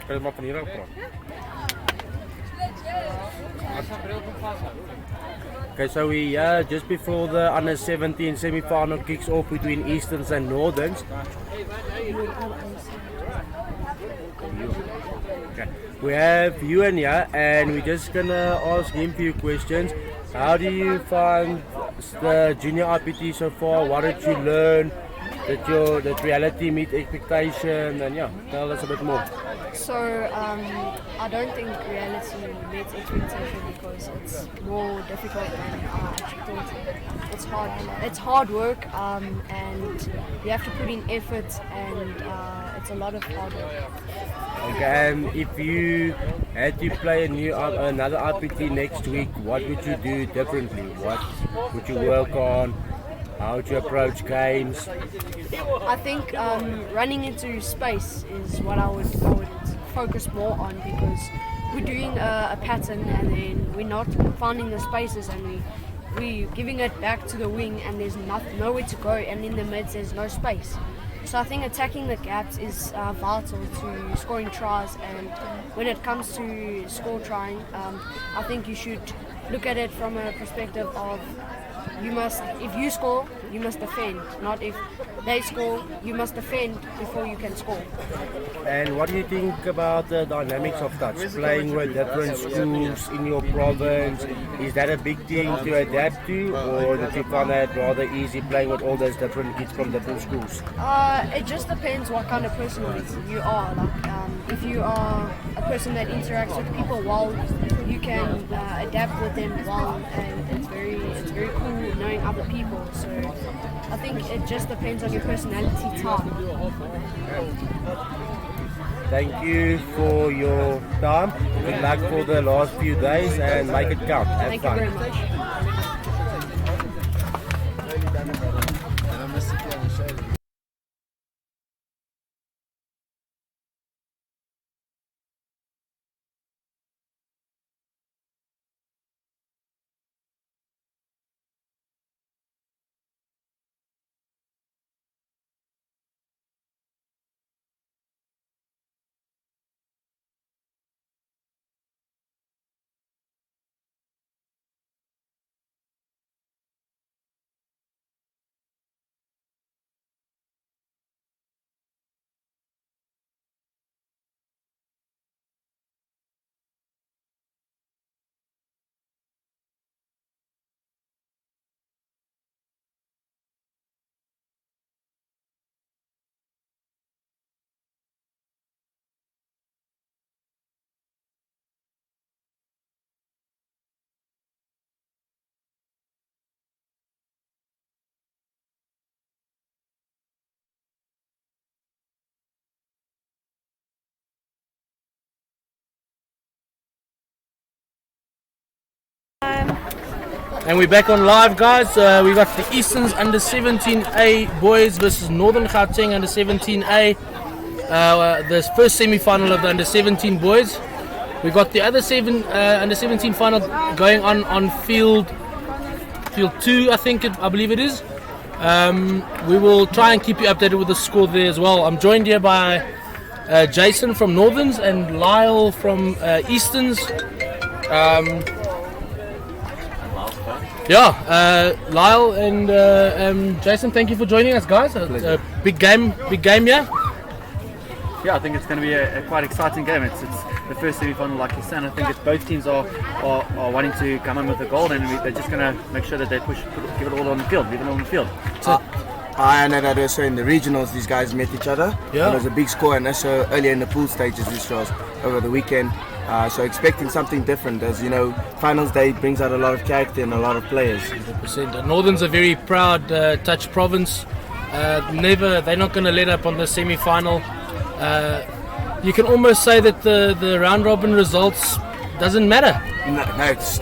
Kan je maar van hier ook praten. Okay, so we just before the under-17 semi-final kicks off between Easterns and Northerns. Okay. We have Ewan here, and we're just gonna ask him a few questions. How do you find the junior RPT so far? What did you learn? That reality meet expectation? And yeah, tell us a bit more. So I don't think reality meets expectation because it's more difficult than I actually thought. It's hard. It's hard work, and you have to put in effort, and it's a lot of hard work. Okay, and if you had to play another RPT next week, what would you do differently? What would you work on? How would you approach games? I think running into space is what I would focus more on, because we're doing a pattern and then we're not finding the spaces, and we're giving it back to the wing, and there's nowhere to go, and in the mids there's no space. So I think attacking the gaps is vital to scoring tries, and when it comes to score trying, I think you should look at it from a perspective of if you score, you must defend. Not if they score, you must defend before you can score. And what do you think about the dynamics of touch? Playing with different schools in your province, is that a big thing to adapt to, or did you find that rather easy playing with all those different kids from different schools? It just depends what kind of person you are. Like, if you are a person that interacts with people well, you can adapt with them well, and it's very cool knowing other people. So I think it just depends on your personality type. Thank you for your time. Good luck for the last few days and make it count. Have Thank fun. you very much. And we're back on live, guys. We got the Easterns under 17A boys versus Northern Gauteng under 17A. The first semi-final of the under 17 boys. We got the other under 17 final going on field 2, I believe it is. We will try and keep you updated with the score there as well. I'm joined here by Jason from Northerns and Lyle from Easterns. Lyle and Jason, thank you for joining us, guys. A big game here. Yeah, I think it's going to be a quite exciting game. It's the first semi-final, like you said. I think it's both teams are wanting to come in with a goal, and they're just going to make sure that they give it all on the field, leave it all on the field. I know that also in the regionals these guys met each other. Yeah. It was a big score, and also earlier in the pool stages, which was over the weekend. So expecting something different, as you know, finals day brings out a lot of character and a lot of players. 100%. Northern's a very proud touch province. They're not going to let up on the semi-final. You can almost say that the round robin results doesn't matter. No,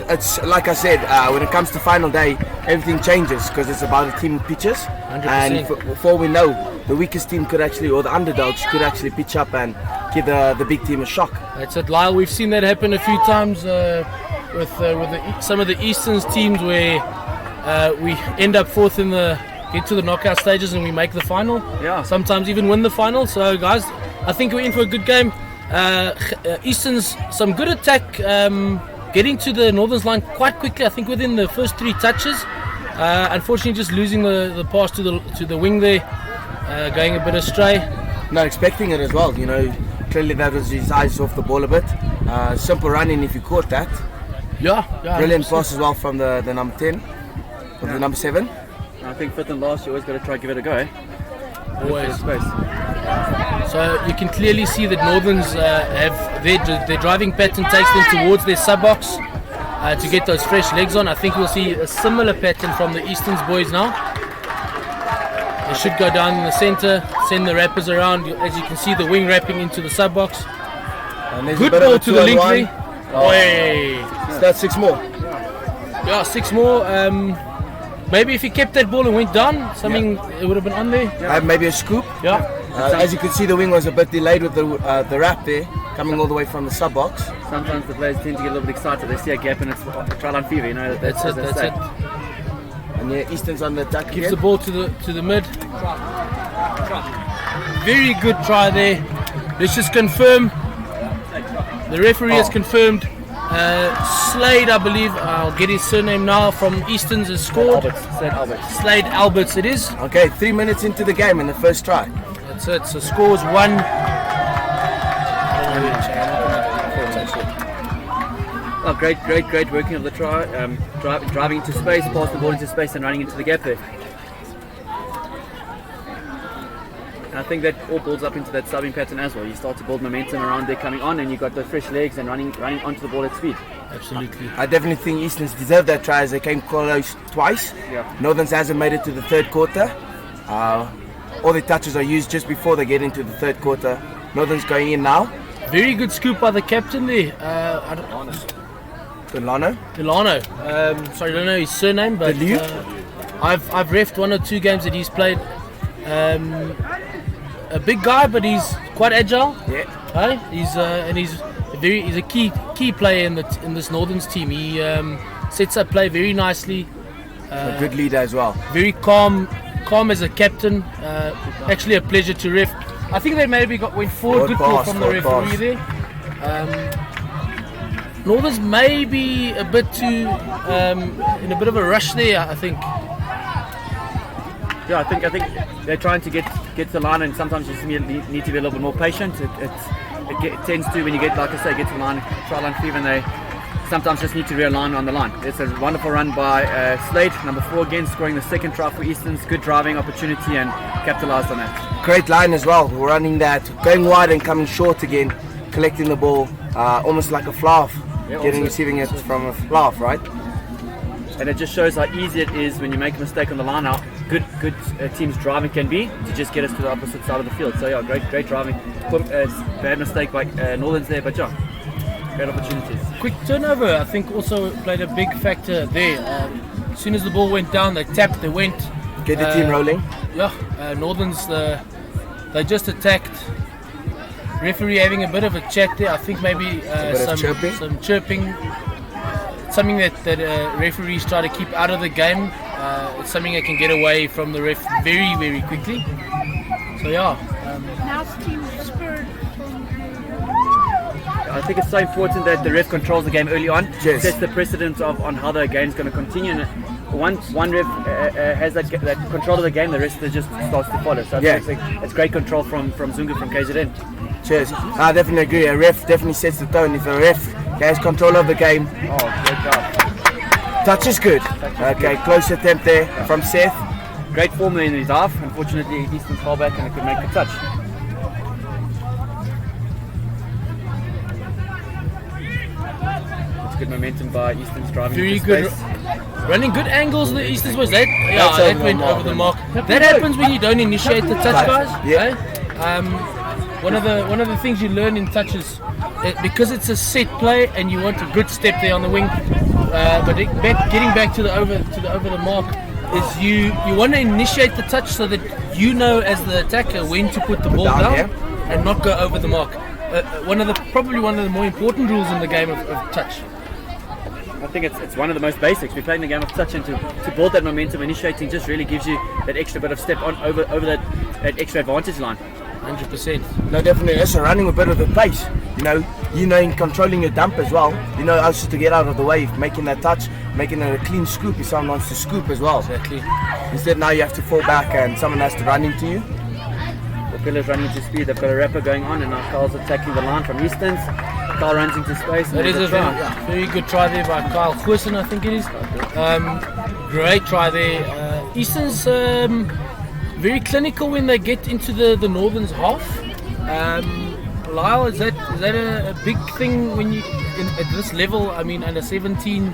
it's like I said, when it comes to final day, everything changes because it's about a team of pitchers. 100%. And before we know, the weakest team could actually, or the underdogs could actually pitch up and give the big team a shock. That's it, Lyle. We've seen that happen a few times with some of the Easterns teams where we end up fourth get to the knockout stages and we make the final. Yeah. Sometimes even win the final. So guys, I think we're in for a good game. Eastern's some good attack, getting to the Northern's line quite quickly. I think within the first 3 touches. Unfortunately, just losing the pass to the wing there, going a bit astray. Not expecting it as well, you know. Clearly that was his eyes off the ball a bit. Simple running if you caught that. Yeah. Brilliant pass as well from the number 10, or the number 7. I think 5th and last, you always got to try and give it a go. Always. Space. So you can clearly see that Northerns have their driving pattern takes them towards their sub-box to get those fresh legs on. I think we'll see a similar pattern from the Easterns boys now. They should go down in the centre, send the wrappers around. As you can see, the wing wrapping into the sub-box. Good ball to the link there. So that's 6 more. Yeah, 6 more. Maybe if he kept that ball and went down, it would have been on there. Maybe a scoop. Yeah. As you can see, the wing was a bit delayed with the wrap there, coming all the way from the sub box. Sometimes the players tend to get a little bit excited. They see a gap and it's trial and fever. You know, That's it. And yeah, Easton's on the attack. Gives the ball to the mid. Very good try there. Let's just confirm. The referee has confirmed. Slade, I believe, I'll get his surname now, from Easton's has scored. Slade Alberts it is. Okay, 3 minutes into the game in the first try. That's it. So scores 1. Oh, great working of the try. Driving into space, pass the ball into space and running into the gap there. And I think that all builds up into that subbing pattern as well. You start to build momentum around there coming on, and you've got the fresh legs and running onto the ball at speed. Absolutely. I definitely think Easton's deserved that try as they came close twice. Yeah. Northerns hasn't made it to the third quarter. All the touches are used just before they get into the third quarter. Northern's going in now. Very good scoop by the captain there. Delano. Sorry, I don't know his surname, but I've refed 1 or 2 games that he's played. A big guy, but he's quite agile. Yeah. He's a key player in this Northerns team. He sets up play very nicely. A good leader as well. Very calm as a captain. Actually a pleasure to ref. I think they maybe went forward. Good call from the referee there. Northerns maybe a bit too in a bit of a rush there, I think. Yeah, I think they're trying to get to the line, and sometimes you just need to be a little bit more patient. It tends to, when you get to the line, trial and fever, and they sometimes just need to realign on the line. It's a wonderful run by Slade, number 4 again, scoring the 2nd try for Easton's. Good driving opportunity and capitalised on that. Great line as well, running that, going wide and coming short again, collecting the ball, almost like a fluff, receiving it from a fluff, right? And it just shows how easy it is when you make a mistake on the line, how good teams driving can be to just get us to the opposite side of the field. So yeah, great driving. Bad mistake by Northerns there, but yeah, great opportunities. Quick turnover, I think, also played a big factor there. As soon as the ball went down, they tapped, they went. Get the team rolling. Yeah, Northerns, they just attacked. Referee having a bit of a chat there. I think maybe some chirping. Something that referees try to keep out of the game. It's something that can get away from the ref very, very quickly. So yeah. Now it's team spirit. I think it's so important that the ref controls the game early on. Yes. Sets the precedent on how the game is going to continue. And once one ref has that control of the game, the rest just starts to follow. So I think it's great control from Zungu from KZN. Cheers. I definitely agree. A ref definitely sets the tone. If a ref has control of the game. Oh, great job. Touch is good. Okay, close attempt there from Seth. Great form in his half. Unfortunately, Easton fell back and it could make the touch. It's good momentum by Easton's driving. Very into good. space. Running good angles, the Eastern's was that. Yeah, That's that went over the mark. That happens when you don't initiate the touch, guys. Yeah. One of the things you learn in touch is because it's a set play and you want a good step there on the wing. But getting back to the over the mark is you want to initiate the touch so that you know as the attacker when to put the ball down and not go over the mark. Probably one of the more important rules in the game of touch. I think it's one of the most basics. We're playing the game of touch, and to build that momentum, initiating just really gives you that extra bit of step on over that extra advantage line. 100%. No, definitely. Also running a bit of the pace. You know, in controlling your dump as well. You know, also to get out of the way, making that touch, making it a clean scoop if someone wants to scoop as well. Exactly. Instead, now you have to fall back and someone has to run into you. The pillars running into speed. They've got a rapper going on, and now Carl's attacking the line from Easton's. Carl runs into space. And That is there's a try. very good try there by Kyle Goosen, I think it is. Great try there. Easton's very clinical when they get into the Northern's half. Lyle, is that a big thing when you at this level? I mean, under 17,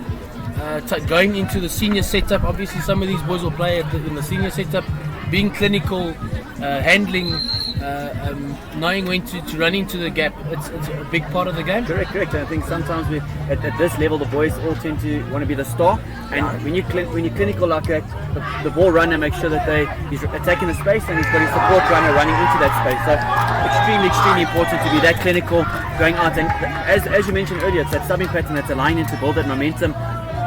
going into the senior setup. Obviously, some of these boys will play in the senior setup. Being clinical, handling, knowing when to run into the gap. It's a big part of the game. Correct. And I think sometimes at this level, the boys all tend to want to be the star. And when you're clinical like that, the ball runner makes sure that he's attacking the space and he's got his support runner running into that space. So extremely important to be that clinical going out. And as you mentioned earlier, it's that subbing pattern that's allowing them to build that momentum.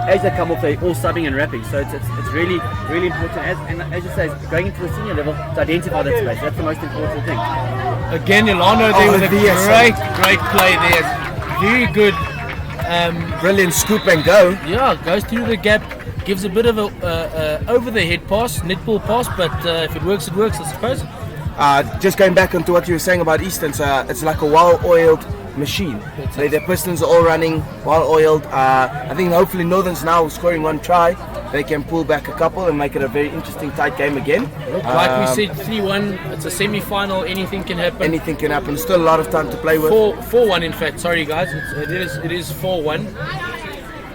As they come off, they're all subbing and wrapping. So it's really important. As you say, going into the senior level to identify that space. That's the most important thing. Again, Ilano there with a great play there. Very good. Brilliant scoop and go. Yeah, goes through the gap, gives a bit of a over the head pass, netball pass, but if it works, I suppose. Just going back onto what you were saying about Easton, it's like a well-oiled machine. Their pistons are all running, well-oiled. I think hopefully Northern's now scoring one try. They can pull back a couple and make it a very interesting tight game again. Like we said, 3-1, it's a semi-final, anything can happen. Anything can happen. Still a lot of time to play with. 4-1 in fact, sorry guys, it is 4-1.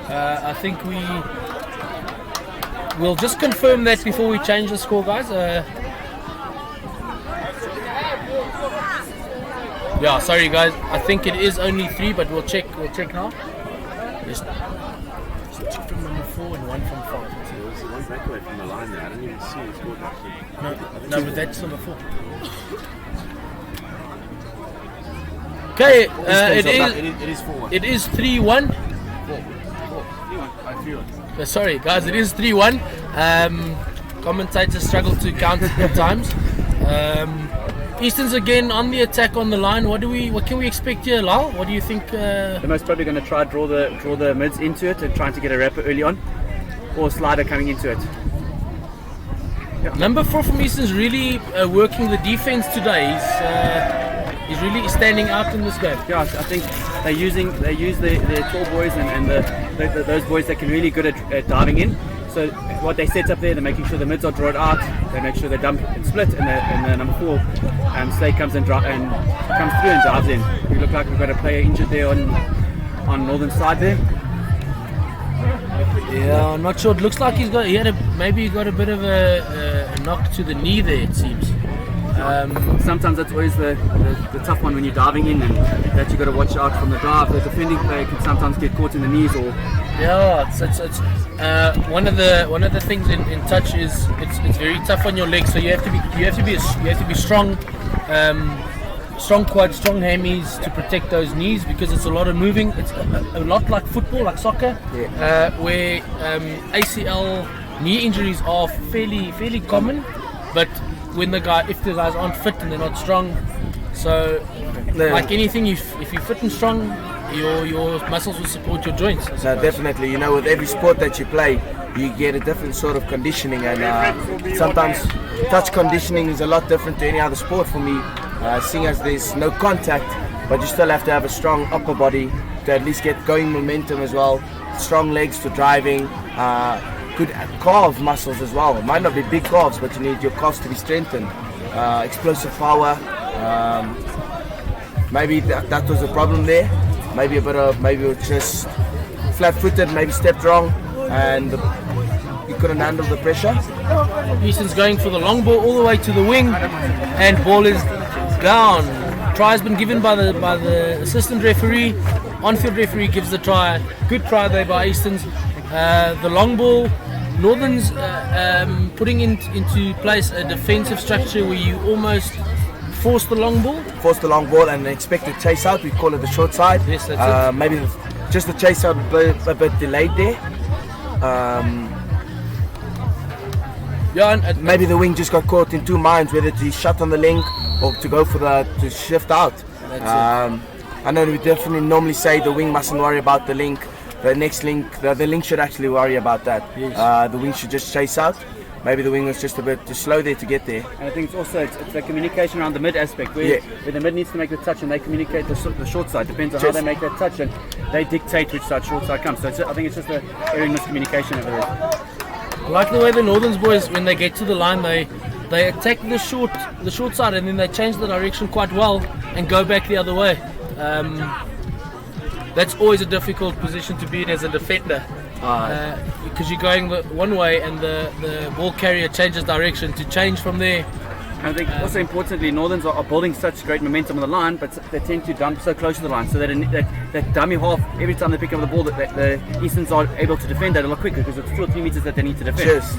I think we'll just confirm that before we change the score, guys. Yeah, sorry guys, I think it is only 3, but we'll check now. There's 2 from number 4 and 1 from 5. There's one back away from the line there. I didn't even see it scored that. No, but that's number 4. Okay, It is 4-1. it is 3-1. Sorry guys, it is 3-1. Commentators struggle to count at times. Easton's again on the attack on the line. What can we expect here, Lal? What do you think? They're most probably going to try draw the mids into it and trying to get a wrapper early on, or a slider coming into it. Number 4 from Easton's really working the defense today. He's really standing out in this game. Yeah, I think they use the tall boys and those boys that can really good at diving in. So what they set up there, they're making sure the mids are drawn out. They make sure they dump and split, and the number 4 Slade comes and comes through and dives in. We look like we've got a player injured there on Northern side there. Yeah, I'm not sure. It looks like he got a bit of a knock to the knee there, it seems. Sometimes that's always the tough one when you're diving in, and that you got to watch out from the dive. The defending player can sometimes get caught in the knees or. Yeah, it's one of the things in touch is it's very tough on your legs. So you have to be strong, strong quads, strong hammies to protect those knees, because it's a lot of moving. It's a lot like football, like soccer, where ACL knee injuries are fairly common, but if the guys aren't fit and they're not strong, so like anything, if you're fit and strong, your muscles will support your joints. No, definitely. With every sport that you play, you get a different sort of conditioning, and sometimes touch conditioning is a lot different to any other sport for me, seeing as there's no contact, but you still have to have a strong upper body to at least get going momentum as well, strong legs for driving, good calf muscles as well. It might not be big calves, but you need your calves to be strengthened, explosive power. Maybe that was a problem there. Maybe it was just flat-footed, maybe stepped wrong, and he couldn't handle the pressure. Easton's going for the long ball all the way to the wing, and ball is down. Try has been given by the assistant referee. On-field referee gives the try. Good try there by Easton's. The long ball, Northern's putting into place a defensive structure where you almost force the long ball and expect a chase out. We call it the short side. Yes, that's it. Maybe just the chase out a bit delayed there. Yeah, and maybe the wing just got caught in two minds whether to shut on the link or to go for to shift out. I know we definitely normally say the wing mustn't worry about the link. The next link, the link should actually worry about that. Yes. The wing should just chase out. Maybe the wing was just a bit too slow there to get there. And I think it's also it's the communication around the mid aspect where the mid needs to make the touch and they communicate the short side. Depends on how they make that touch and they dictate which side short side comes. So I think it's just a erring miscommunication over there. I like the way the Northerns boys, when they get to the line, they attack the short side and then they change the direction quite well and go back the other way. That's always a difficult position to be in as a defender, because you're going one way and the ball carrier changes direction to change from there. And I think also importantly, Northerns are building such great momentum on the line, but they tend to dump so close to the line, so that dummy half, every time they pick up the ball, that the Easterns are able to defend that a lot quicker because it's 2 or 3 meters that they need to defend. Yes.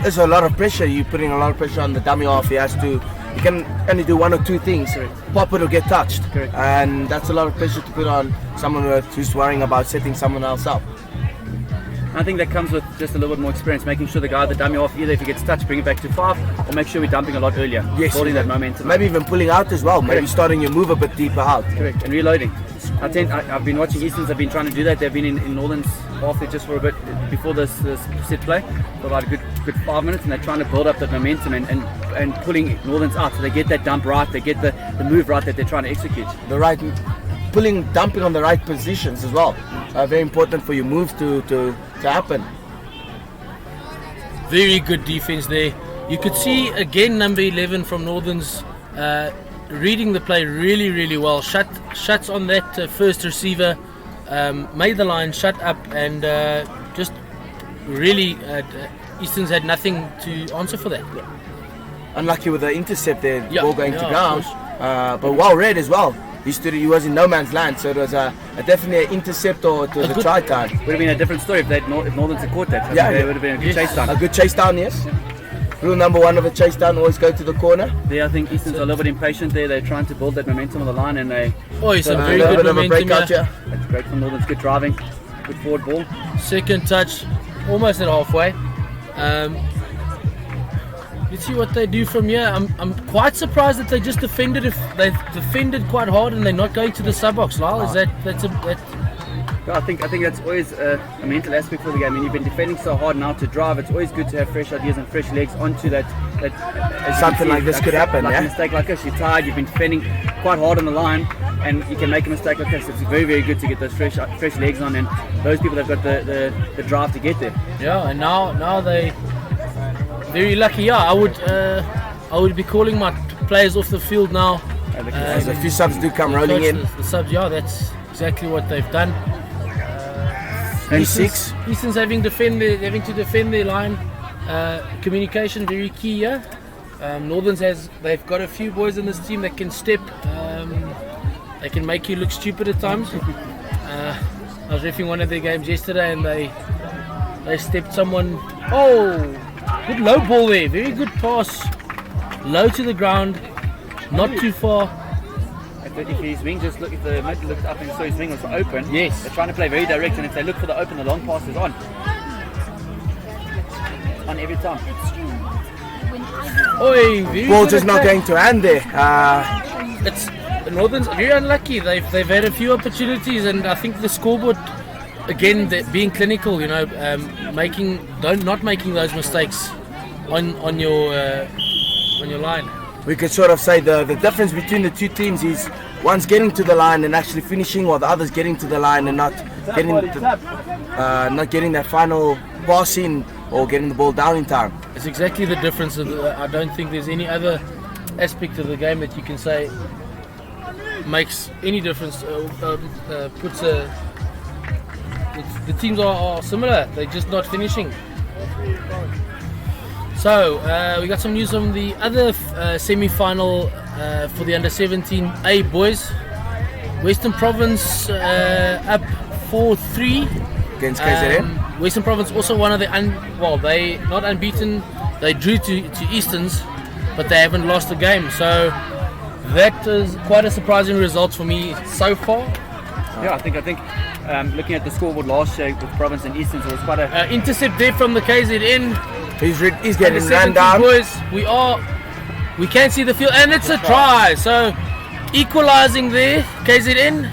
There's a lot of pressure. You're putting a lot of pressure on the dummy half. He can only do one or two things. Correct. Pop it or get touched. Correct. And that's a lot of pressure to put on someone who's worrying about setting someone else up. I think that comes with just a little bit more experience, making sure the guy, the dummy off, either if he gets touched, bring it back to 5, or make sure we're dumping a lot earlier, building that momentum. Maybe even pulling out as well. Maybe starting your move a bit deeper out. Correct, and reloading. I've been watching Easterns, I've been trying to do that. They've been in Northern's half there just for a bit before this set play, for about a good 5 minutes, and they're trying to build up that momentum and pulling Northern's out so they get that dump right, they get the move right that they're trying to execute. Dumping on the right positions as well. Very important for your move to happen. Very good defense there. You could see again number 11 from Northerns reading the play really well. Shuts on that first receiver, made the line shut up, and just really Easterns had nothing to answer for that. Unlucky with the intercept there, ball going to of ground, course. but well read as well. He was in no man's land, so it was definitely an intercept or it was a try time. Would have been a different story if Northerns had caught that. It would have been a good chase down. A good chase down, yes. Rule number 1 of a chase down, always go to the corner. There, I think Easterns are a little bit impatient there. They're trying to build that momentum on the line, and they. Oh, it's a very good momentum. That's great from Northerns. Good driving, good forward ball. Second touch, almost at halfway. Let's see what they do from here. I'm quite surprised that they just defended. If they've defended quite hard and they're not going to the sub box. Lyle, is that? I think that's always a mental aspect for the game. I mean, you've been defending so hard now to drive. It's always good to have fresh ideas and fresh legs onto that. Something like this could happen. Like a mistake like this, you're tired. You've been defending quite hard on the line, and you can make a mistake like this. It's very good to get those fresh legs on, and those people that've got the drive to get there. Yeah, and now they very lucky. Yeah, I would be calling my players off the field now. As a few subs do come rolling in. The subs, that's exactly what they've done. Easterns having to defend their line. Communication very key here. Northerns they've got a few boys in this team that can step. They can make you look stupid at times. I was reffing one of their games yesterday and they stepped someone. Oh, good low ball there. Very good pass. Low to the ground, not too far. If his wing if the mid looked up and saw his wing was open, yes, they're trying to play very direct, and if they look for the open, the long pass is on every time. Ball just not going to hand there. It's the Northerns very unlucky. They've had a few opportunities, and I think the scoreboard again being clinical. Not making those mistakes on your line. We could sort of say the difference between the two teams is one's getting to the line and actually finishing, while the other's getting to the line and not getting that final pass in or getting the ball down in time. It's exactly the difference. I don't think there's any other aspect of the game that you can say makes any difference. The teams are similar. They're just not finishing. So we got some news on the other semi-final for the under-17A boys. Western Province up 4-3 against KZN. Western Province also one of the they not unbeaten. They drew to Easterns, but they haven't lost a game. So that is quite a surprising result for me so far. Yeah, I think looking at the scoreboard last year with Province and Easterns, it was quite a intercept there from the KZN. He's getting ran Under 17 down. boys, we can see the field, and it's a try. So equalizing there, KZN.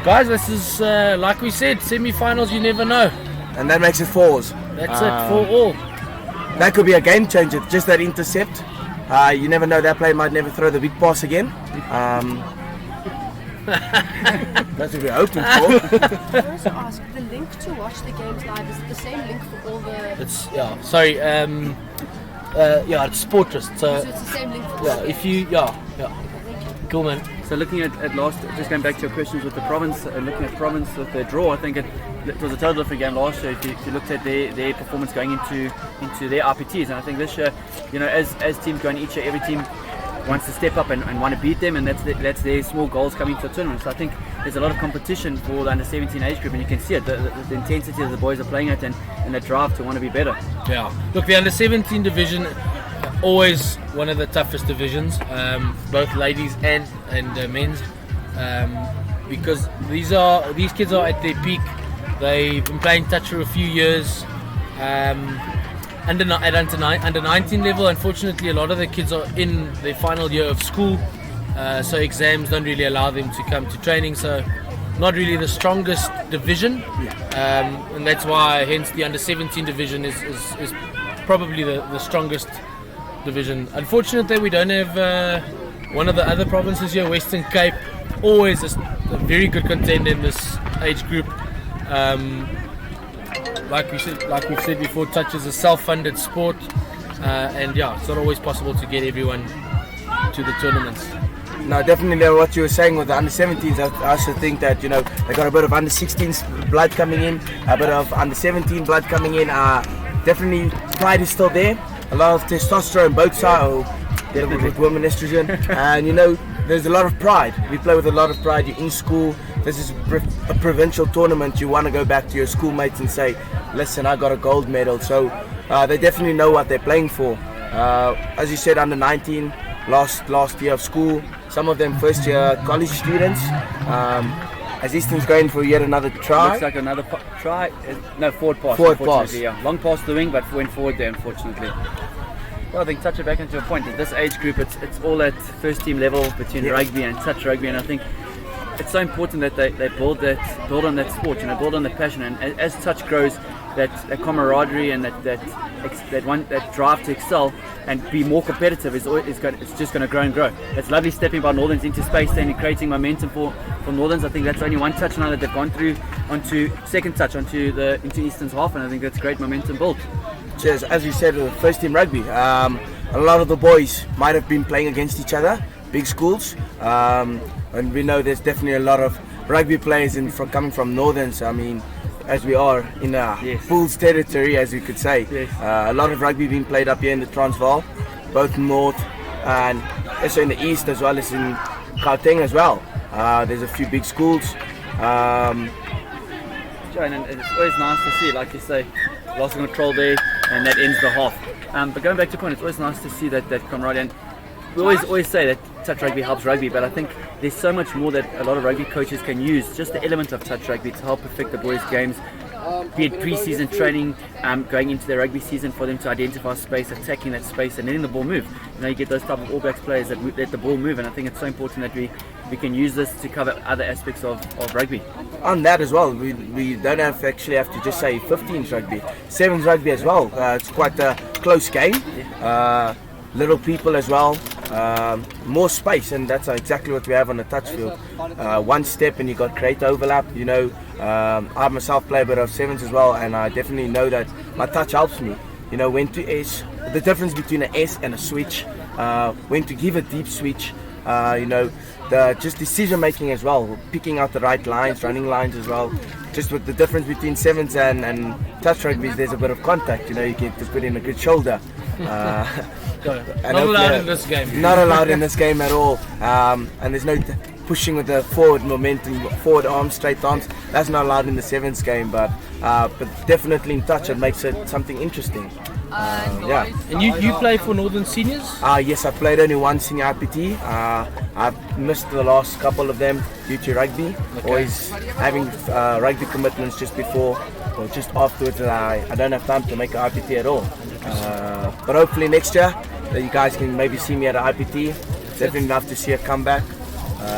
Guys, this is like we said, semi-finals. You never know. And that makes it 4s. That's it for all. That could be a game changer. Just that intercept. You never know. That player might never throw the big pass again. That's what we're hoping for. I want to ask, the link to watch the games live, is it the same link for all the... It's it's Sportress. So So it's the same link for all yeah, the if you cool man. So looking at last, just going back to your questions with the province, looking at province with the draw, I think it was a totally different game last year. If you looked at their performance going into their RPTs, and I think this year, as teams going each year, every team wants to step up and want to beat them, and that's their small goals coming to the tournament. So I think there's a lot of competition for the under 17 age group, and you can see it, the intensity that the boys are playing at, and the drive to want to be better. Yeah. Look, the under 17 division, always one of the toughest divisions, both ladies and men's, because these kids are at their peak. They've been playing touch for a few years. Under 19 level, unfortunately, a lot of the kids are in their final year of school, so exams don't really allow them to come to training. So, not really the strongest division, and that's why, hence, the under 17 division is probably the strongest division. Unfortunately, we don't have one of the other provinces here, Western Cape, always a very good contender in this age group. Like we've said before, touch is a self-funded sport, and it's not always possible to get everyone to the tournaments. No, definitely what you were saying with the under 17s, I also think that they got a bit of under 16s blood coming in, a bit of under 17 blood coming in. Definitely pride is still there. A lot of testosterone both sides, with women estrogen, and there's a lot of pride. We play with a lot of pride. You're in school. This is a provincial tournament. You want to go back to your schoolmates and say, listen, I got a gold medal. So they definitely know what they're playing for. As you said, under 19, last year of school. Some of them first year college students. As Easton's going for yet another try. Looks like another try. No, forward pass. Forward pass. Yeah. Long pass to the wing, but went forward there, unfortunately. Well, I think touch it back into a point. At this age group, it's all at first team level between rugby and touch rugby, and I think it's so important that they build on that sport, build on the passion, and as touch grows, that camaraderie and that drive to excel and be more competitive it's just going to grow and grow. It's lovely stepping by Northerns into space and creating momentum for Northerns. I think that's only one touch now that they've gone through onto second touch into Easton's half, and I think that's great momentum built. Cheers. As you said, with first team rugby, a lot of the boys might have been playing against each other, big schools, and we know there's definitely a lot of rugby players coming from Northerns. I mean, as we are in Bulls territory, as we could say. Yes. A lot of rugby being played up here in the Transvaal, both north and also in the east, as well as in Gauteng as well. There's a few big schools. And it's always nice to see, like you say, lost control there, and that ends the half. But going back to the point, it's always nice to see that camaraderie. And we always say that touch rugby helps rugby, but I think there's so much more that a lot of rugby coaches can use, just the element of touch rugby to help perfect the boys' games, be it pre-season training, going into their rugby season, for them to identify space, attacking that space, and letting the ball move. You get those type of All Blacks players that let the ball move, and I think it's so important that we can use this to cover other aspects of rugby. On that as well, we don't have to just say 15s rugby, 7s rugby as well. It's quite a close game. Little people as well, more space, and that's exactly what we have on the touch field. One step and you got great overlap. I myself play a bit of 7s as well, and I definitely know that my touch helps me. When to S, the difference between an S and a switch, when to give a deep switch, just decision making as well, picking out the right lines, running lines as well. Just with the difference between 7s and touch rugby, there's a bit of contact. You get to put in a good shoulder. Not allowed in this game. Not allowed in this game at all. And there's no pushing with the forward momentum, forward arms, straight arms. That's not allowed in the 7s game, but definitely in touch it makes it something interesting. Yeah. And you play for Northern Seniors? Yes, I played only one senior IPT. I've missed the last couple of them due to rugby. Always having rugby commitments just before or just afterwards. I don't have time to make an IPT at all. But hopefully next year you guys can maybe see me at an IPT. Definitely love to see a comeback.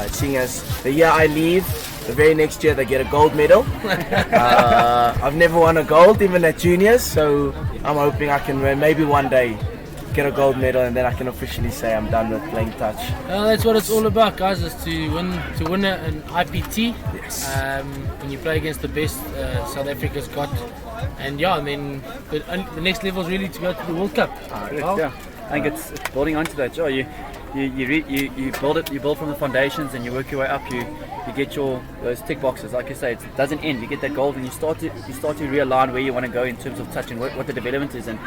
Seeing as the year I leave, the very next year they get a gold medal. I've never won a gold even at juniors, so I'm hoping I can maybe one day get a gold medal and then I can officially say I'm done with playing touch. That's what it's all about, guys, is to win an IPT. Yes. When you play against the best South Africa's got. And yeah, I mean, the next level is really to go to the World Cup. Yeah, I think it's building onto that, Joe. You build it. You build from the foundations, and you work your way up. You get those tick boxes. Like you say, it doesn't end. You get that gold, and you start to realign where you want to go in terms of touch and what the development is. And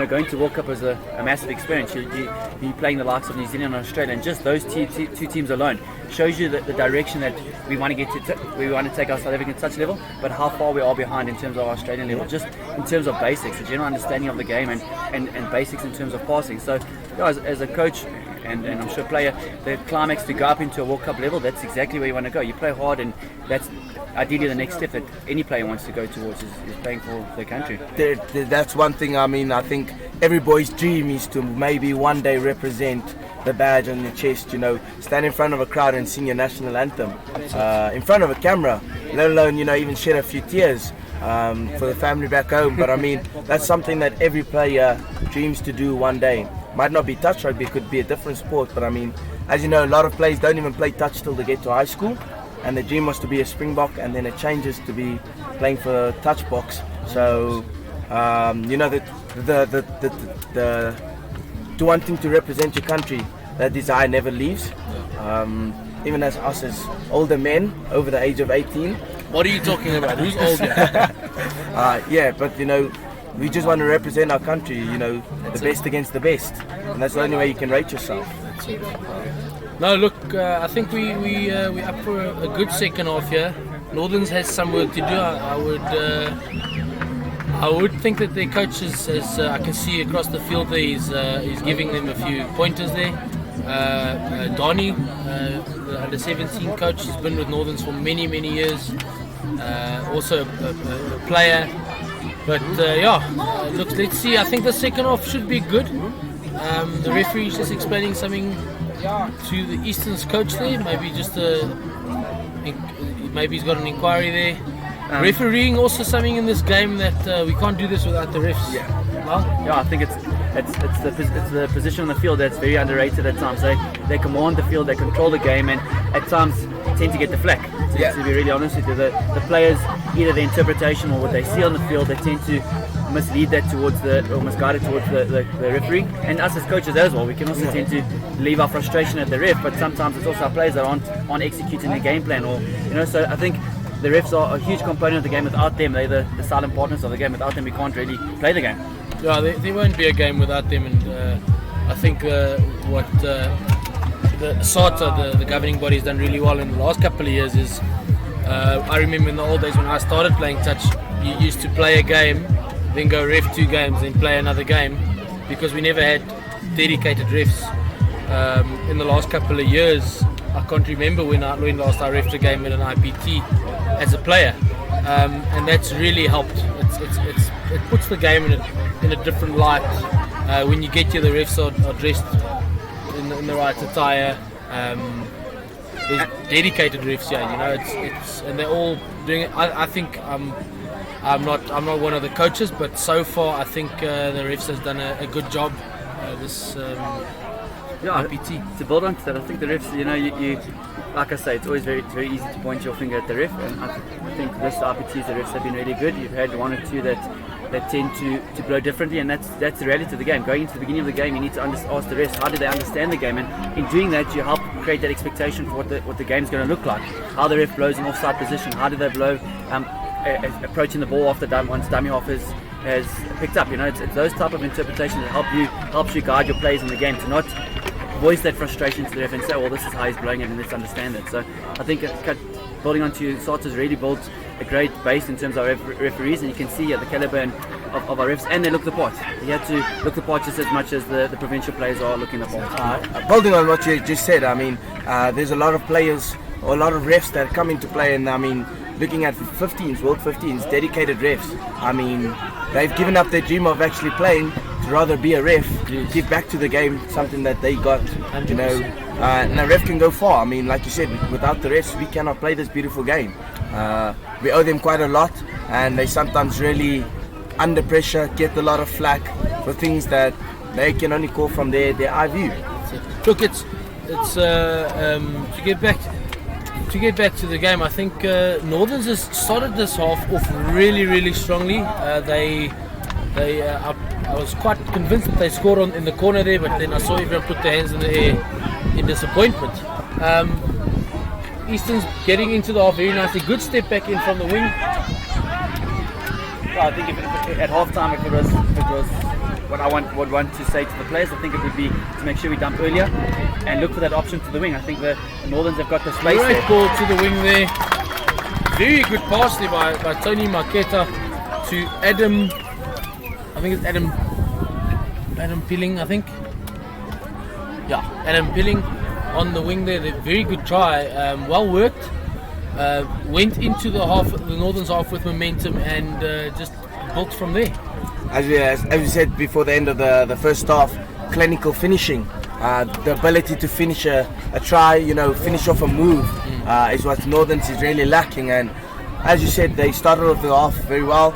going to World Cup is a massive experience. You're playing the likes of New Zealand and Australia, and just those two teams alone shows you the direction that we want to get to. We want to take our South African touch level, but how far we are behind in terms of our Australian level, just in terms of basics, the general understanding of the game, and basics in terms of passing. So, as a coach. And I'm sure player, the climax to go up into a World Cup level, that's exactly where you want to go. You play hard, and that's ideally the next step that any player wants to go towards is playing for their country. That's one thing. I mean, I think every boy's dream is to maybe one day represent the badge on your chest, stand in front of a crowd and sing your national anthem in front of a camera, let alone even shed a few tears for the family back home. But I mean, that's something that every player dreams to do one day. Might not be touch rugby, it could be a different sport, but I mean, as you know, a lot of players don't even play touch till they get to high school, and the dream was to be a Springbok, and then it changes to be playing for a touch box. So the wanting to represent your country, that desire never leaves. Even as us as older men over the age of 18. What are you talking about? Who's older? Yeah, but we just want to represent our country, the best against the best, and that's the only way you can rate yourself. No, look, I think we're up for a good second half here. Northerns has some work to do. I would think that their coach is, as I can see across the field there, he's giving them a few pointers there. Donnie, the under 17 coach, has been with Northerns for many years. Also a player. But look, let's see. I think the second half should be good. The referee is just explaining something to the Eastern's coach there. Maybe he's got an inquiry there. Refereeing also something in this game that we can't do this without the refs. Yeah, I think it's the position on the field that's very underrated at times. They command the field, they control the game, and at times tend to get the flack. To be really honest with you, the players, either the interpretation or what they see on the field, they tend to mislead that misguide it towards the referee, and us as coaches as well. We can also tend to leave our frustration at the ref, but sometimes it's also our players that aren't executing the game plan, so I think the refs are a huge component of the game. Without them, they're the silent partners of the game. Without them, we can't really play the game. Yeah, there won't be a game without them, and I think what the SATA, the governing body, has done really well in the last couple of years is, I remember in the old days when I started playing touch, you used to play a game, then go ref 2 games, then play another game, because we never had dedicated refs. In the last couple of years, I can't remember when last I refed a game in an IPT as a player, and that's really helped. It puts the game in a different light when you get here. The refs are dressed in the right attire. There's dedicated refs here, and they're all doing it. I think I'm not one of the coaches, but so far I think the refs has done a good job this IPT. To build on to that, I think the refs, you like I say, it's always very easy to point your finger at the ref, and I think this IPTs, the refs have been really good. You've had one or two that tend to blow differently, and that's the reality of the game. Going into the beginning of the game, you need to ask the refs how do they understand the game, and in doing that, you help create that expectation for what the game's going to look like. How the ref blows an offside position, how do they blow approaching the ball after once dummy half has picked up. It's those type of interpretations that helps you guide your plays in the game to not voice that frustration to the ref and say, well, this is how he's blowing it, and let's understand it. So I think building onto SATA's really built a great base in terms of referees, and you can see the caliber of our refs, and they look the part. You have to look the part just as much as the provincial players are looking the part. Building on what you just said, I mean, there's a lot of players, or a lot of refs that come into play, and I mean, looking at 15s, World 15s, dedicated refs. I mean, they've given up their dream of actually playing to rather be a ref, give back to the game something that they got, you know. And a ref can go far. I mean, like you said, without the refs, we cannot play this beautiful game. We owe them quite a lot, and they sometimes really, under pressure, get a lot of flack for things that they can only call from their eye view. Look, it's to get back to the game. I think Northerns has started this half off really strongly. I was quite convinced that they scored in the corner there, but then I saw everyone put their hands in the air in disappointment. Eastern's getting into the half very nicely. Good step back in from the wing. Well, I think if at half time, if it was what I would want to say to the players, I think it would be to make sure we dump earlier and look for that option to the wing. I think the Northerns have got the space Great there. ball to the wing there. Very good pass there by Tony Marqueta to Adam. I think it's Adam Pilling, I think. Yeah, Adam Pilling on the wing there. Very good try. Well worked. Went into the Northern's half with momentum and just built from there. As we said before the end of the first half, clinical finishing, the ability to finish a try, you know, finish off a move is what Northerns is really lacking. And as you said, they started off the half very well.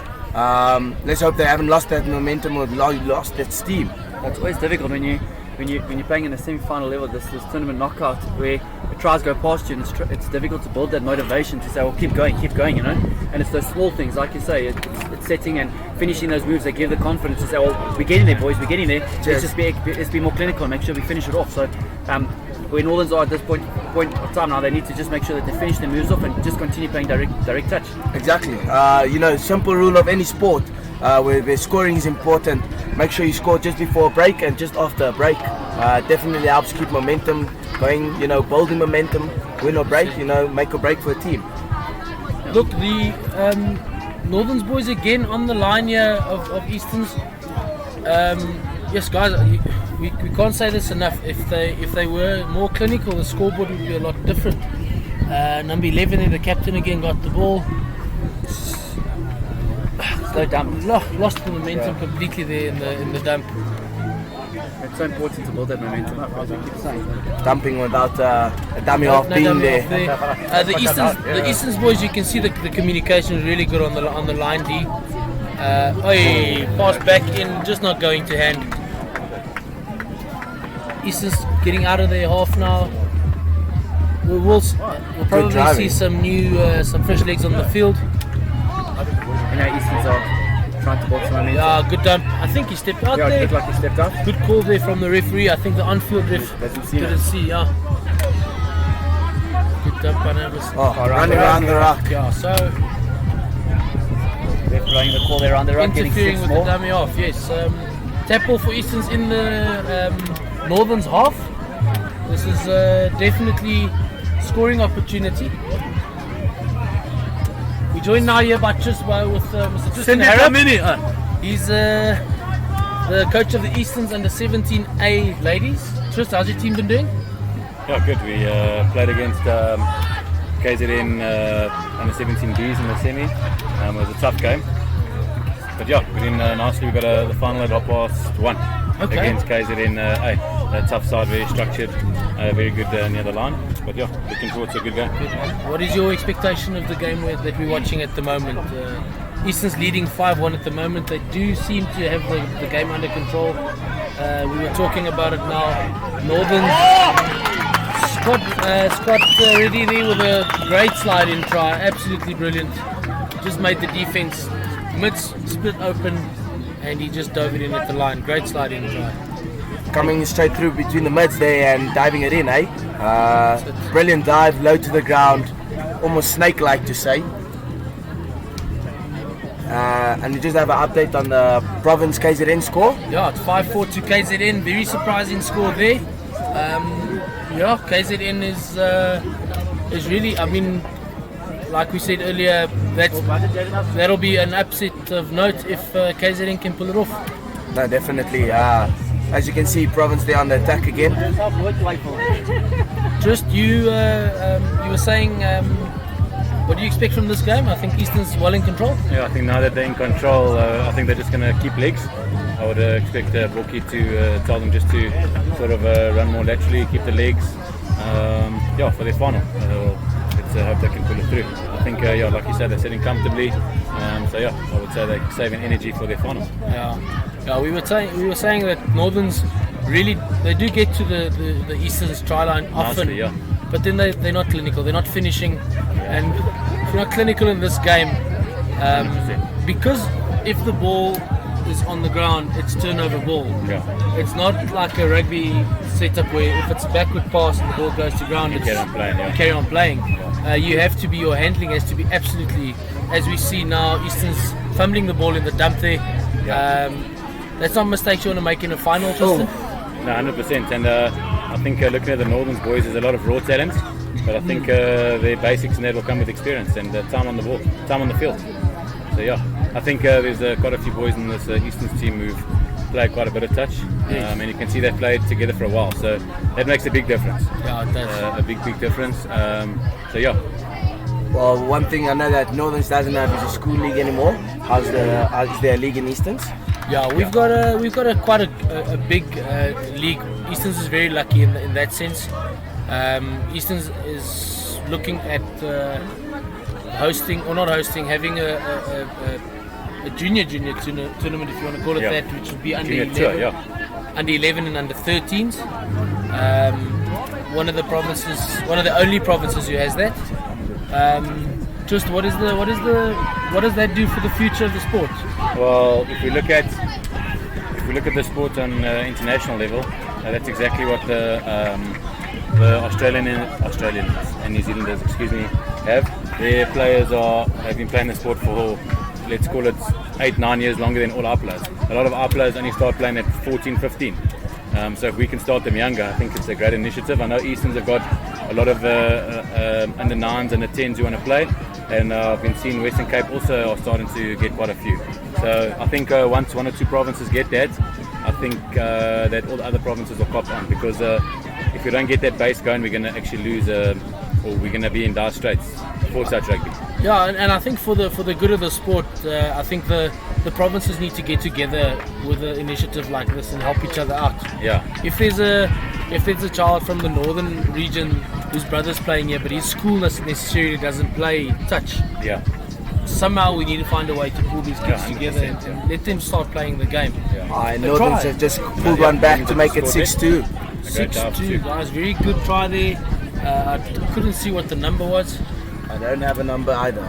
Let's hope they haven't lost that momentum or lost that steam. It's always difficult when you're playing in a semi-final level, this tournament knockout, where the tries go past you, and it's difficult to build that motivation to say, well, keep going, you know. And it's those small things, like you say, it's setting and finishing those moves that give the confidence to say, well, we're getting there, boys, we're getting there. Let's be more clinical and make sure we finish it off. So where Northerns are at this point of time now, they need to just make sure that they finish their moves off and just continue playing direct touch. Exactly. You know, simple rule of any sport, where scoring is important. Make sure you score just before a break and just after a break. Definitely helps keep momentum going, you know, building momentum, win or break, you know, make or break for a team. Look, the Northerns boys again on the line here of Easterns. Yes, guys, we can't say this enough. If they were more clinical, the scoreboard would be a lot different. Number 11 there, the captain again, got the ball. Lost the momentum completely there in the dump. It's so important to build that momentum up, as we keep saying. Dumping without a dummy half being there. The Easterns boys, you can see the communication is really good on the line D. Pass back in, just not going to hand. Easterns getting out of their half now. We'll probably see some fresh legs on the field. You know, Easterns are trying to build some momentum. Yeah, good dump. I think he stepped out there. It looked like he stepped out. Good call there from the referee. I think the on-field ref didn't see. Yeah. Good dump by Navas. Running around the rock. Yeah, so They're throwing the call there around the rock, interfering with the dummy off. Yes. Tap ball for Easterns in the Northern's half. This is definitely scoring opportunity. We joined now here with Mr. Tristan Harrop. He's the coach of the Easterns under 17A ladies. Tristan, how's your team been doing? Yeah, good. We played against KZN under 17Bs in the semi. It was a tough game. But yeah, we did nicely. We got the final at 1:30 against KZN A. A tough side, very structured, very good near the line. But yeah, looking forward to a good game. What is your expectation of the game that we're watching at the moment? Easton's leading 5-1 at the moment. They do seem to have the game under control. We were talking about it now. Northern Scott ready there with a great slide-in try. Absolutely brilliant. Just made the defense split open, and he just dove it in at the line. Great slide-in try. Coming straight through between the mids there and diving it in, eh? Brilliant dive, low to the ground, almost snake-like to say. And we just have an update on the province KZN score. Yeah, it's 5-4 to KZN. Very surprising score there. KZN is really, I mean, like we said earlier, that'll be an upset of note if KZN can pull it off. No, definitely. As you can see, Province there on the attack again. Just you were saying, what do you expect from this game? I think Eastern's well in control. Yeah, I think now that they're in control, I think they're just going to keep legs. I would expect Borky to tell them just to sort of run more laterally, keep the legs, for their final. Let's hope they can pull it through. I think, like you said, they're sitting comfortably. I would say they're saving energy for their final. Yeah, we were saying that Northerns really, they do get to the Eastern's try line often, Nicely, yeah. but then they're not clinical, they're not finishing, and if you're not clinical in this game, because if the ball is on the ground, it's turnover ball. Yeah. It's not like a rugby setup where if it's a backward pass and the ball goes to ground, carry on playing, yeah. carry on playing. You have to be, your handling has to be absolutely, as we see now, Eastern's fumbling the ball in the dump there. Yeah. That's not mistakes you want to make in a final, Tristan. No, 100%. And I think looking at the Northern boys, there's a lot of raw talent, but I think their basics and that will come with experience and time on the ball, time on the field. So I think there's quite a few boys in this Eastern's team who've played quite a bit of touch, and you can see they've played together for a while. So that makes a big difference. Yeah, it does. A big difference. Well, one thing I know that Northerns doesn't have is a school league anymore. Is there a league in Easterns? Yeah, we've got quite a big league. Easterns is very lucky in that sense. Easterns is looking at having a junior tournament, if you want to call it that, which would be under 11, under 11 and under 13s. One of the only provinces who has that. Just what does that do for the future of the sport? Well, if we look at the sport on international level, that's exactly what the Australians and New Zealanders, have. Their players have been playing the sport for, let's call it 8-9 years longer than all our players. A lot of our players only start playing at 14, 15. So if we can start them younger, I think it's a great initiative. I know Easterns have got a lot of under 9s and the 10s who want to play, and I've been seeing Western Cape also are starting to get quite a few. So I think once one or two provinces get that, I think that all the other provinces will cop on, because if we don't get that base going, we're going to actually lose, or we're going to be in dire straits for such rugby. Yeah, and I think for the good of the sport, I think the provinces need to get together with an initiative like this and help each other out. Yeah. If there's a child from the northern region whose brother's playing here, but his school necessarily doesn't play touch. Yeah. Somehow we need to find a way to pull these kids together and let them start playing the game. Yeah. Northerns have just pulled one back to make it 6-2. 6-2, guys. Very good try there. I couldn't see what the number was. I don't have a number either.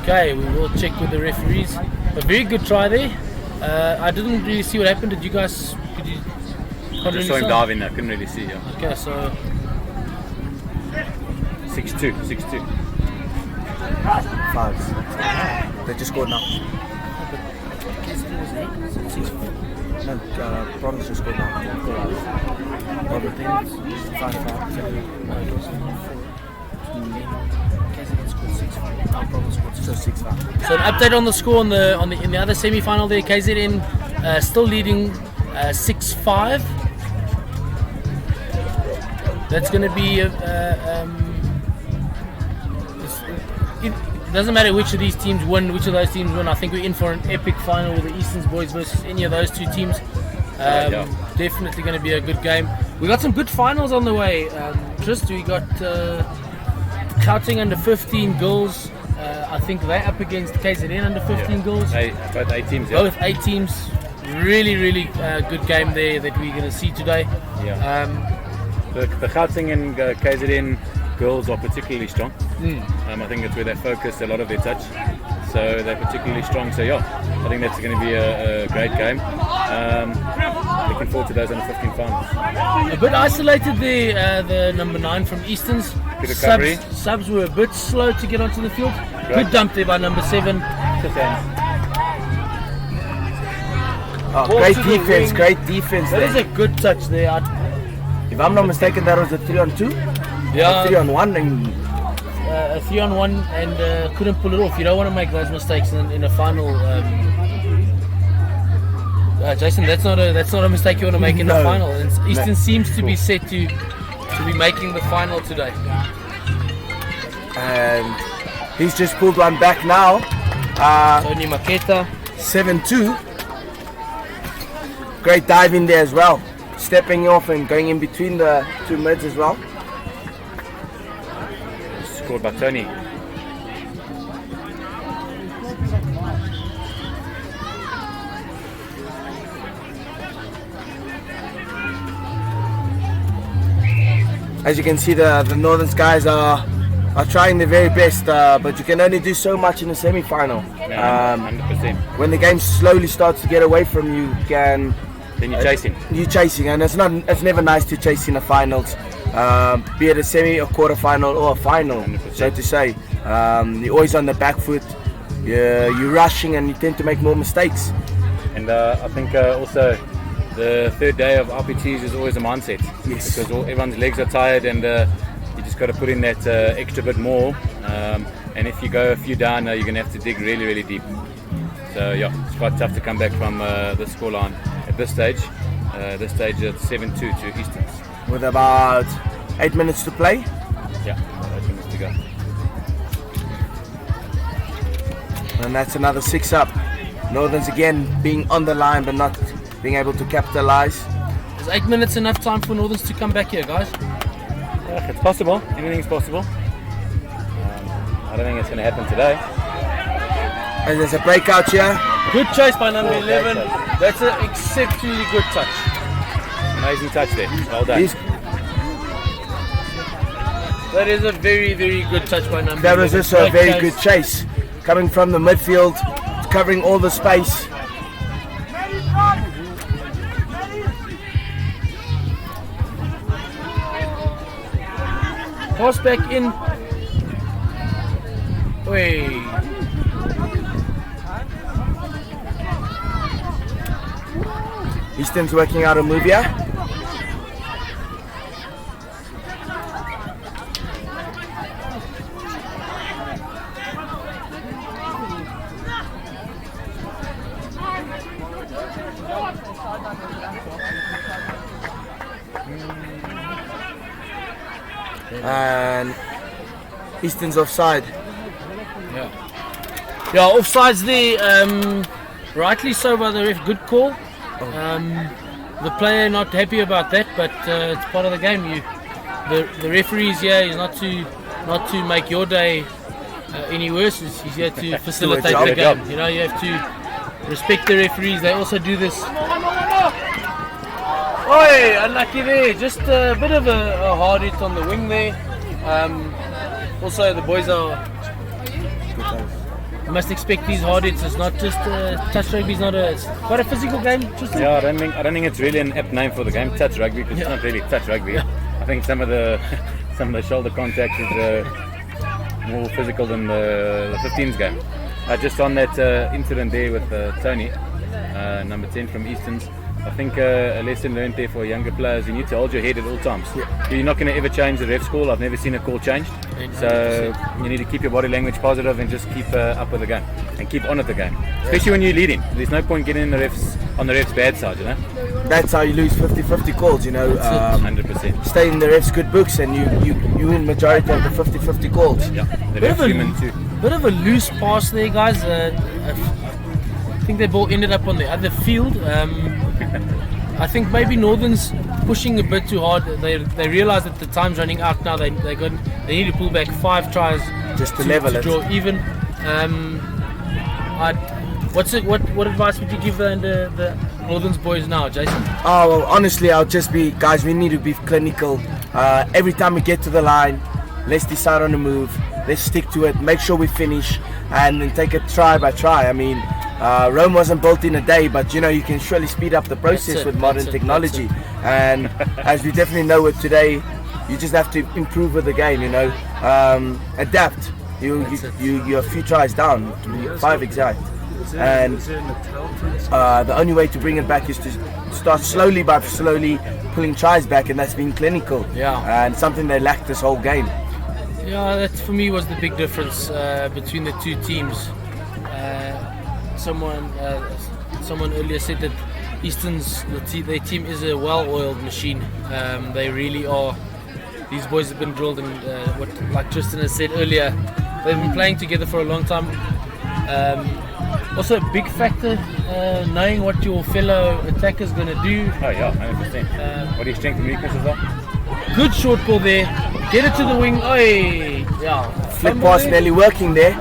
Okay, we will check with the referees. A very good try there. I didn't really see what happened. Did you guys? I just saw him dive in there. Couldn't really see. Yeah. Okay, so 6-2. 5. They just scored now. No, Province just scored now. Province 5-5. So an update on the score in the other semi-final there. KZN still leading 6-5. That's going to be it doesn't matter which of these teams win, which of those teams win. I think we're in for an epic final with the Easterns boys versus any of those two teams. Definitely going to be a good game. We got some good finals on the way. Trist, we got Gauteng under 15 girls. I think they're up against KZN under 15 girls. Both 8 teams. Both 8 teams. Really good game there that we're going to see today. The Gauteng and KZN girls are particularly strong. I think it's where they focus a lot of their touch, so they're particularly strong. So I think that's going to be a great game. Looking forward to those under 15 finals. A bit isolated there, the number 9 from Easterns. Good recovery. Subs were a bit slow to get onto the field. Good dump there by number 7. Great defense. That is a good touch there. If I'm not mistaken, that was a 3-on-2. Yeah. 3-on-1, and a 3-on-1 and couldn't pull it off. You don't want to make those mistakes in a final. Jason, that's not a mistake you want to make in the final. And Eastern seems to be set to be making the final today. And he's just pulled one back now. Tony Maketa. 7-2. Great dive in there as well. Stepping off and going in between the two mids as well. Scored by Tony. As you can see, the Northerns guys are trying their very best, but you can only do so much in the semi-final. 100%. When the game slowly starts to get away from you, Then you're chasing. You're chasing, and it's never nice to chase in the finals, be it a semi, a quarter-final, or a final, 100%. so to say. You're always on the back foot. You're rushing, and you tend to make more mistakes. And I think also the third day of RPTs is always a mindset. Yes. Because everyone's legs are tired, and you just got to put in that extra bit more. And if you go a few down, you're going to have to dig really, really deep. So yeah, it's quite tough to come back from the scoreline at this stage. This stage it's 7-2 to Easterns. With about 8 minutes to play. Yeah, 8 minutes to go. And that's another 6 up. Northerns again being on the line but not being able to capitalize. Is 8 minutes enough time for Northerns to come back here, guys? It's possible. Anything's possible. I don't think it's going to happen today. And there's a breakout here. Good chase by number 11. That's an exceptionally good touch. Amazing touch there. Well done. That is a very, very good touch by number 11. That was also a Great very good chase. Coming from the midfield, covering all the space. Pass back in. Wait. Easton's working out a move here. And Easton's offside. Yeah, offsides there. Rightly so by the ref. Good call. The player not happy about that, but it's part of the game. The referee is here. He's not to make your day any worse. He's here to facilitate the game. You know, you have to respect the referees. They also do this. Oi, unlucky there. Just a bit of a hard hit on the wing there. Also, the boys you must expect these hard hits. It's not just touch rugby. It's quite a physical game. Yeah, I don't think it's really an apt name for the game, touch rugby, because it's not really touch rugby. Yeah. I think some of the shoulder contact is more physical than the 15s game. Just on that incident there with Tony, number 10 from Easterns. I think a lesson learned there for younger players: you need to hold your head at all times. Yeah. You're not going to ever change the ref's call. I've never seen a call changed. So you need to keep your body language positive and just keep up with the game and keep on at the game. Especially when you're leading. There's no point getting on the ref's bad side, you know. That's how you lose 50-50 calls, you know. 100%. Stay in the ref's good books and you win majority of the 50-50 calls. Yeah, the ref's human too. Bit of a loose pass there, guys. I think the ball ended up on the other field. I think maybe Northern's pushing a bit too hard. They realise that the time's running out now. They need to pull back 5 tries just to level to it. Draw even. What advice would you give the Northern's boys now, Jason? Oh, well, honestly, I'll just be, guys, we need to be clinical. Every time we get to the line, let's decide on a move. Let's stick to it. Make sure we finish, and then take it try by try. I mean, Rome wasn't built in a day, but you know, you can surely speed up the process with modern technology. And as we definitely know with today, you just have to improve with the game. You know, adapt. You're a few tries down, 5 exact. And the only way to bring it back is to start slowly pulling tries back, and that's being clinical. Yeah. And something they lacked this whole game. Yeah, that for me was the big difference between the two teams. Someone earlier said that Easton's their team is a well-oiled machine. They really are. These boys have been drilled, and like Tristan has said earlier, they've been playing together for a long time. Also, a big factor, knowing what your fellow attacker is going to do. Oh yeah, 100%. What are your strengths and weaknesses are? Good short ball there. Get it to the wing. Oi, yeah. Flick pass nearly working there.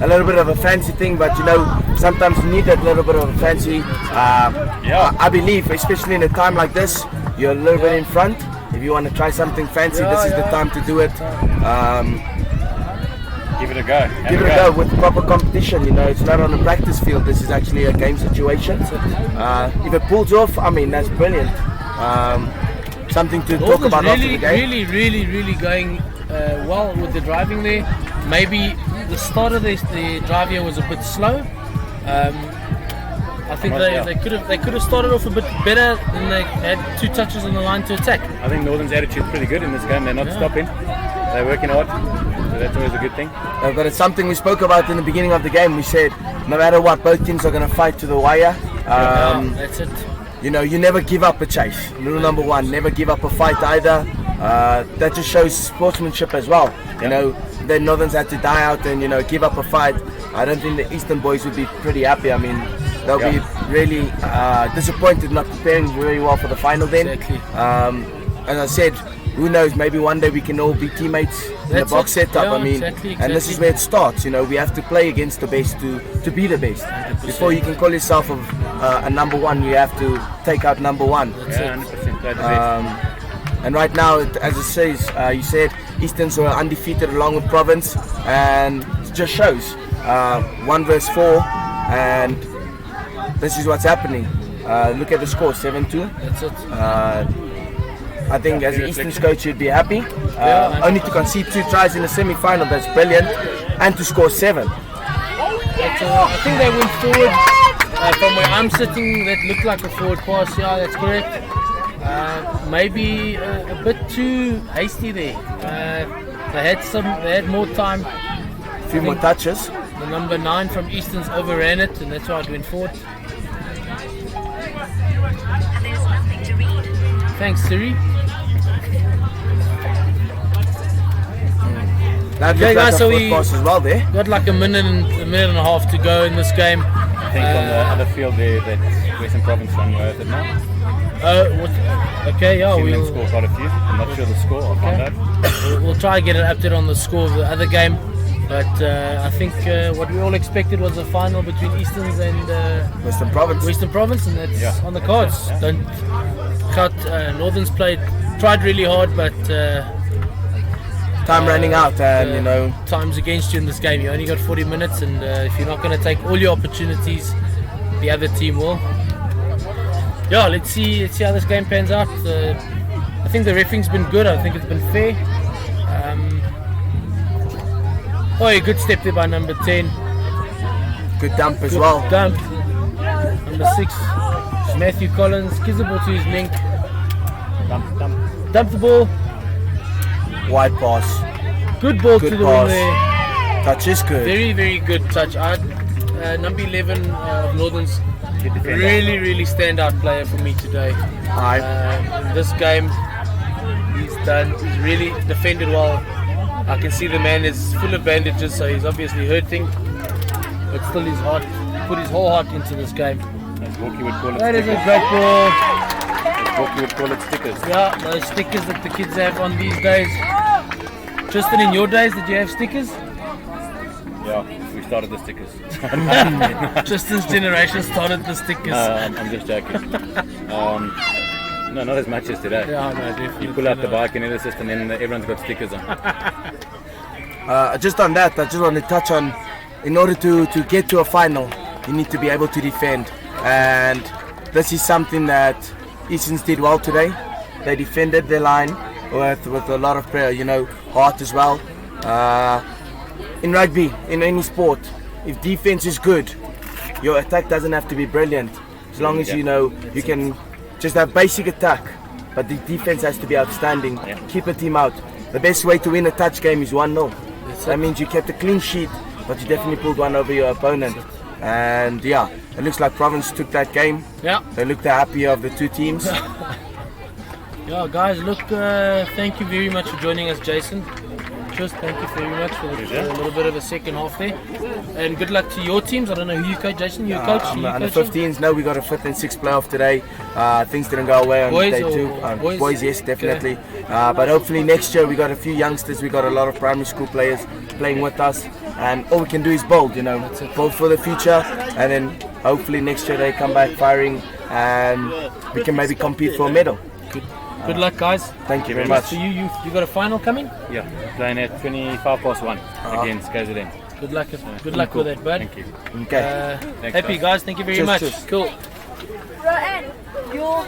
A little bit of a fancy thing, but you know, sometimes you need that little bit of a fancy. I believe, especially in a time like this, you're a little bit in front. If you want to try something fancy, this is the time to do it. Give it a go. Give it a go with proper competition. You know, it's not on a practice field. This is actually a game situation. If it pulls off, I mean, that's brilliant. Something to talk about after the game. Really going well with the driving there. Maybe the start of the drive here was a bit slow. I think they could have started off a bit better, and they had 2 touches on the line to attack. I think Northern's attitude is pretty good in this game. They're not stopping. They're working hard. So that's always a good thing. But it's something we spoke about in the beginning of the game. We said no matter what, both teams are going to fight to the wire. That's it. You know, you never give up a chase. Rule number 1, never give up a fight either. That just shows sportsmanship as well. You know, the Northerns had to die out and, you know, give up a fight. I don't think the Eastern boys would be pretty happy. I mean, they'll be really disappointed not preparing very well for the final then. Exactly. As I said, who knows, maybe one day we can all be teammates in the box setup. Yeah, I mean, exactly. and this is where it starts. You know, we have to play against the best to be the best. 100%. Before you can call yourself a number 1, you have to take out number 1. Yeah, 100%. Play the best. And right now, as it says, you said Easterns were undefeated along with Province, and it just shows 1 versus 4, and this is what's happening. Look at the score, 7-2. That's it. I think as an Easterns coach, you'd be happy. Only to concede 2 tries in the semi-final, that's brilliant, and to score 7. I think they went forward. From where I'm sitting, that looked like a forward pass. Yeah, that's correct. Maybe a bit too hasty there. They had more time. A few more touches. The number 9 from Easton's overran it, and that's why it went forward. Thanks, Siri. That Okay, guys, so we pass as well there. got like a minute and a half to go in this game. I think on the other field there, that Western Province run worth it now. Okay, yeah, Seen them we'll score quite a few. I'm not sure the score. I'll find out. we'll try and get an update on the score of the other game. But I think what we all expected was a final between Easterns and Western Province. Western Province, and that's on the cards. Yeah. Don't cut. Northern's tried really hard, but Time running out, and you know, time's against you in this game. You only got 40 minutes, and if you're not going to take all your opportunities, the other team will. Yeah, let's see how this game pans out. I think the refereeing's been good. I think it's been fair. A good step there by number 10. good dump as Good well. dump. Number 6, Matthew Collins. Gives the ball to his link. Dump the ball. Wide pass. Good ball Good to the pass. wing there. Touch is good. Very, very good touch. Number 11 of Northern's really standout player for me today. In this game, he's really defended well. I can see the man is full of bandages, so he's obviously hurting, but still put his whole heart into this game. As Walkie would call it That is a stickers. great ball. As Walkie would call it stickers. Yeah, those stickers that the kids have on these days. Tristan, in your days, did you have stickers? Yeah, we started the stickers. Tristan's generation started the stickers. I'm just joking. No, not as much as today. Yeah, no, definitely. You pull out the bike and assist, and then everyone's got stickers on. Just on that, I just want to touch on, in order to get to a final, you need to be able to defend. And this is something that Easterns did well today. They defended their line with a lot of prayer, you know, heart as well. In rugby, in any sport, if defense is good, your attack doesn't have to be brilliant. As long as you know you can just have basic attack, but the defense has to be outstanding. Keep a team out. the best way to win a touch game is 1-0. That means you kept a clean sheet, but you definitely pulled one over your opponent. And yeah, it looks like Province took that game. Yeah. They looked the happier of the two teams. Yeah, guys, look, thank you very much for joining us, Jason. Just thank you very much for a little bit of a second half there. And good luck to your teams. I don't know who you coach, Jason. You coach? Under 15s. No, we got a 5th and 6th playoff today. Things didn't go away on Boys day or 2. boys? Boys, yes, definitely. But hopefully next year we got a few youngsters. We got a lot of primary school players playing with us. And all we can do is bold, you know, bold for the future. And then hopefully next year they come back firing and we can maybe compete for a medal. Good luck, guys. Thank you very much. So you got a final coming? Yeah, playing at 1 against KZN. Good luck. Good luck with that, bud. Thank you. Okay. Thanks, Happy, guys. Thank you very Cheers, much. cheers. Cool. Bro, and your